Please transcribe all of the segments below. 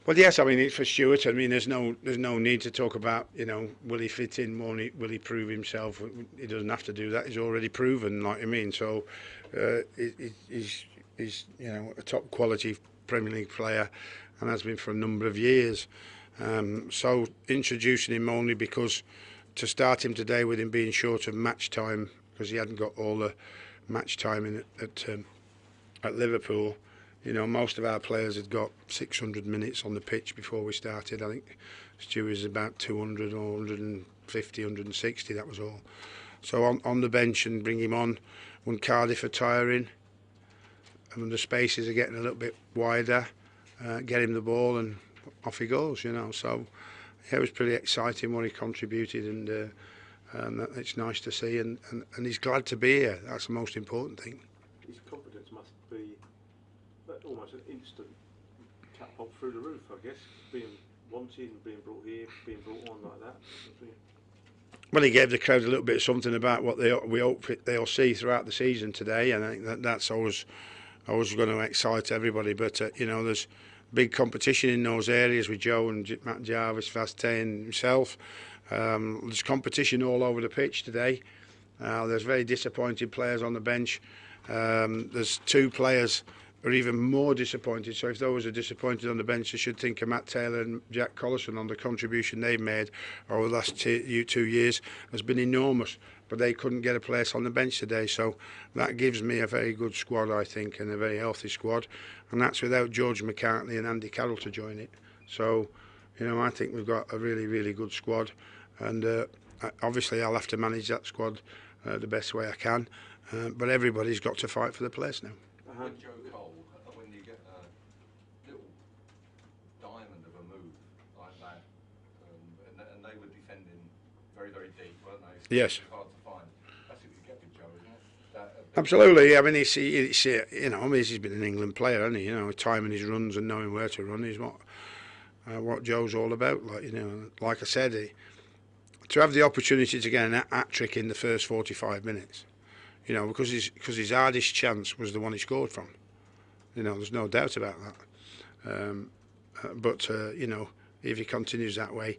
Well, yes, I mean it's for Stuart. I mean there's no need to talk about will he fit in, will he prove himself? He doesn't have to do that. He's already proven, like I mean. So he's a top quality Premier League player, and has been for a number of years. So introducing him only because to start him today with him being short of match time because he hadn't got all the match time in at Liverpool. Most of our players had got 600 minutes on the pitch before we started. I think Stu was about 200 or 150, 160, that was all. So on the bench and bring him on when Cardiff are tiring and when the spaces are getting a little bit wider, get him the ball and off he goes, So yeah, it was pretty exciting what he contributed and it's nice to see and he's glad to be here. That's the most important thing. His confidence must be almost an instant catapult through the roof, I guess, being wanted and being brought here, being brought on like that. Well, he gave the crowd a little bit of something about what we hope they'll see throughout the season today, and I think that's always going to excite everybody. But there's big competition in those areas with Joe and Matt Jarvis, Vastey and himself. There's competition all over the pitch today. There's very disappointed players on the bench. There's two players are even more disappointed. So if those are disappointed on the bench, they should think of Matt Taylor and Jack Collison on the contribution they've made over the last 2 years has been enormous. But they couldn't get a place on the bench today. So that gives me a very good squad, I think, and a very healthy squad. And that's without George McCartney and Andy Carroll to join it. So, I think we've got a really, really good squad. And obviously I'll have to manage that squad the best way I can. But everybody's got to fight for the place now. With Joe Cole, when you get a little diamond of a move like that, and they were defending very, very deep, weren't they? Yes. It's hard to find. That's what you get with Joe, isn't it? Absolutely. I mean, he's been an England player, hasn't he? Timing his runs and knowing where to run is what Joe's all about. Like I said, to have the opportunity to get an hat trick in the first 45 minutes. Because his hardest chance was the one he scored from. There's no doubt about that. But if he continues that way,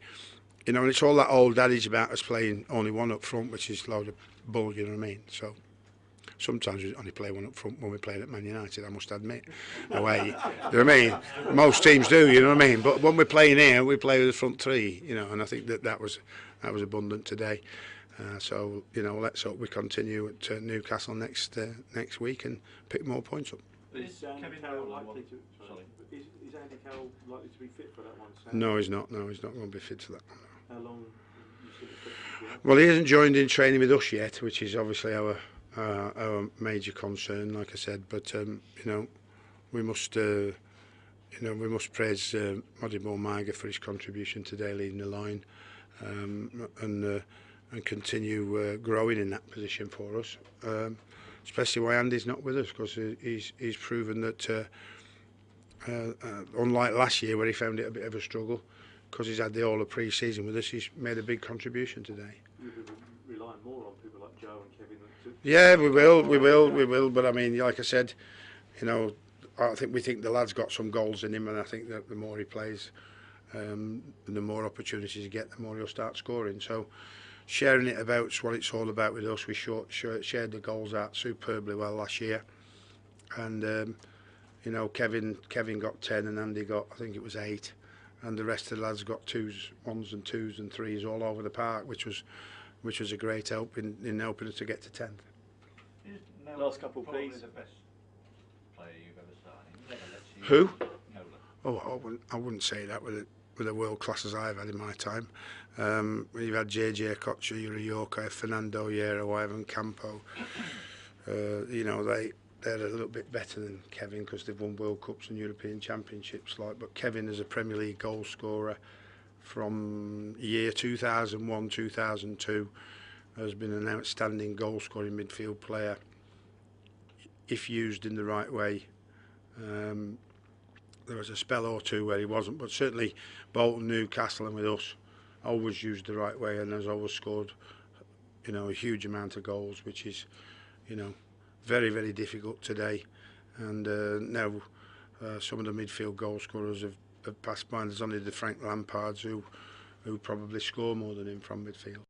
and it's all that old adage about us playing only one up front, which is a load of bull, you know what I mean? So sometimes we only play one up front when we're playing at Man United, I must admit. Away, you know what I mean? Most teams do, you know what I mean? But when we're playing here, we play with the front three, and I think that was abundant today. So let's hope we continue at Newcastle next week and pick more points up. Is Andy Carroll likely to? Is Andy Carroll likely to be fit for that one? No, he's not. No, he's not going to be fit for that one. No. How long? Well, he hasn't joined in training with us yet, which is obviously our major concern, like I said. But we must praise Modibo Marga for his contribution today, leading the line, and continue growing in that position for us. Especially why Andy's not with us, because he's proven that unlike last year where he found it a bit of a struggle, because he's had the whole of pre-season with us, he's made a big contribution today. You'll be relying more on people like Joe and Kevin. Yeah, we will. But I mean, like I said, I think we think the lad's got some goals in him, and I think that the more he plays, and the more opportunities he get, the more he'll start scoring. So sharing it about what it's all about with us. We shared the goals out superbly well last year, and Kevin got 10 and Andy got, I think it was 8, and the rest of the lads got 1s and 2s and 3s all over the park, which was a great help in helping us to get to 10th. Last couple, please. The best player you've ever seen. Who? Oh, I wouldn't say that with a world class as I've had in my time. You've had JJ Okocha, Yuri Yorker, Fernando Hierro, Ivan Campo. They're a little bit better than Kevin because they've won World Cups and European Championships. But Kevin is a Premier League goal scorer from year 2001, 2002. Has been an outstanding goal scoring midfield player if used in the right way. There was a spell or two where he wasn't, but certainly Bolton, Newcastle and with us always used the right way and has always scored a huge amount of goals, which is very, very difficult today. And now some of the midfield goal scorers have have passed by. There's only the Frank Lampards who probably score more than him from midfield.